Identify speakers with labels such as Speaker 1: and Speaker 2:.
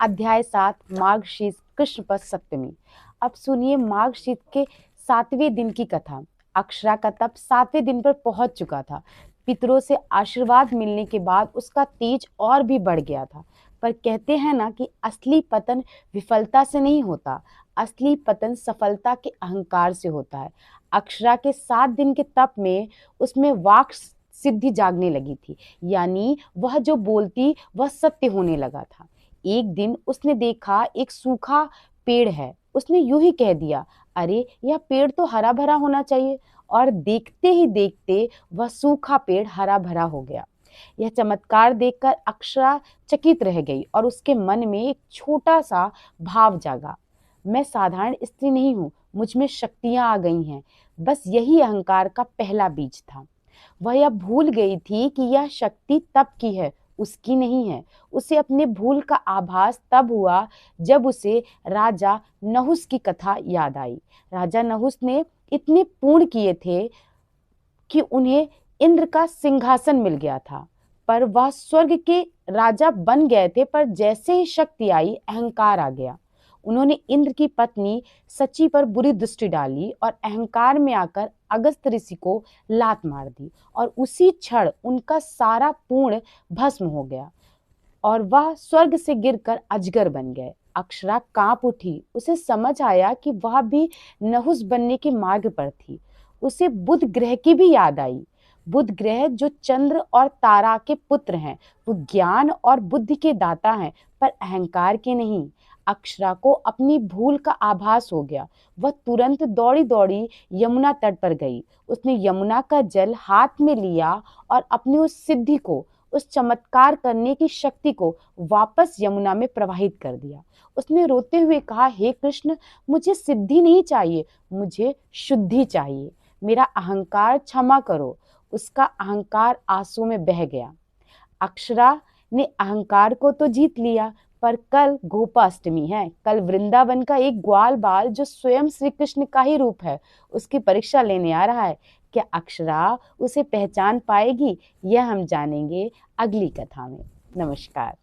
Speaker 1: अध्याय 7 माघशीस कृष्ण पक्ष सप्तमी। अब सुनिए माघशीस के 7वें दिन की कथा। अक्षरा का तप 7वें दिन पर पहुंच चुका था। पितरों से आशीर्वाद मिलने के बाद उसका तेज और भी बढ़ गया था। पर कहते हैं ना कि असली पतन विफलता से नहीं होता, असली पतन सफलता के अहंकार से होता है। अक्षरा के 7 दिन के तप में उसमें वाक सिद्धि जागने लगी थी, यानी वह जो बोलती वह सत्य होने लगा था। एक दिन उसने देखा एक सूखा पेड़ है। उसने यूं ही कह दिया, अरे यह पेड़ तो हरा भरा होना चाहिए। और देखते ही देखते वह सूखा पेड़ हरा भरा हो गया। यह चमत्कार देखकर अक्षरा चकित रह गई और उसके मन में एक छोटा सा भाव जागा। मैं साधारण स्त्री नहीं हूँ, मुझ में शक्तियां आ गई हैं। बस यही अहंकार का पहला बीज था। वह यह भूल गई थी कि यह शक्ति तप की है, उसकी नहीं है। उसे अपने भूल का आभास तब हुआ जब उसे राजा नहुस की कथा याद आई। राजा नहुस ने इतने पुण्य किए थे कि उन्हें इंद्र का सिंहासन मिल गया था, पर वह स्वर्ग के राजा बन गए थे। पर जैसे ही शक्ति आई, अहंकार आ गया। उन्होंने इंद्र की पत्नी सची पर बुरी दृष्टि डाली और अहंकार में आकर अगस्त ऋषि को लात मार दी और उसी क्षण उनका सारा पूर्ण भस्म हो गया और वह स्वर्ग से गिरकर अजगर बन गए। अक्षरा कांप उठी। उसे समझ आया कि वह भी नहुस बनने के मार्ग पर थी। उसे बुध ग्रह की भी याद आई। बुध ग्रह जो चंद्र और तारा के पुत्र हैं, वो ज्ञान और बुद्धि के दाता हैं, पर अहंकार के नहीं। अक्षरा को अपनी भूल का आभास हो गया। वह तुरंत दौड़ी दौड़ी यमुना तट पर गई। उसने यमुना का जल हाथ में लिया और अपनी उस सिद्धि को, उस चमत्कार करने की शक्ति को वापस यमुना में प्रवाहित कर दिया। उसने रोते हुए कहा, हे कृष्ण, मुझे सिद्धि नहीं चाहिए, मुझे शुद्धि चाहिए। मेरा अहंकार क्षमा करो। उसका अहंकार आंसू में बह गया। अक्षरा ने अहंकार को तो जीत लिया, पर कल गोपाष्टमी है। कल वृंदावन का एक ग्वाल बाल जो स्वयं श्री कृष्ण का ही रूप है, उसकी परीक्षा लेने आ रहा है। क्या अक्षरा उसे पहचान पाएगी? यह हम जानेंगे अगली कथा में। नमस्कार।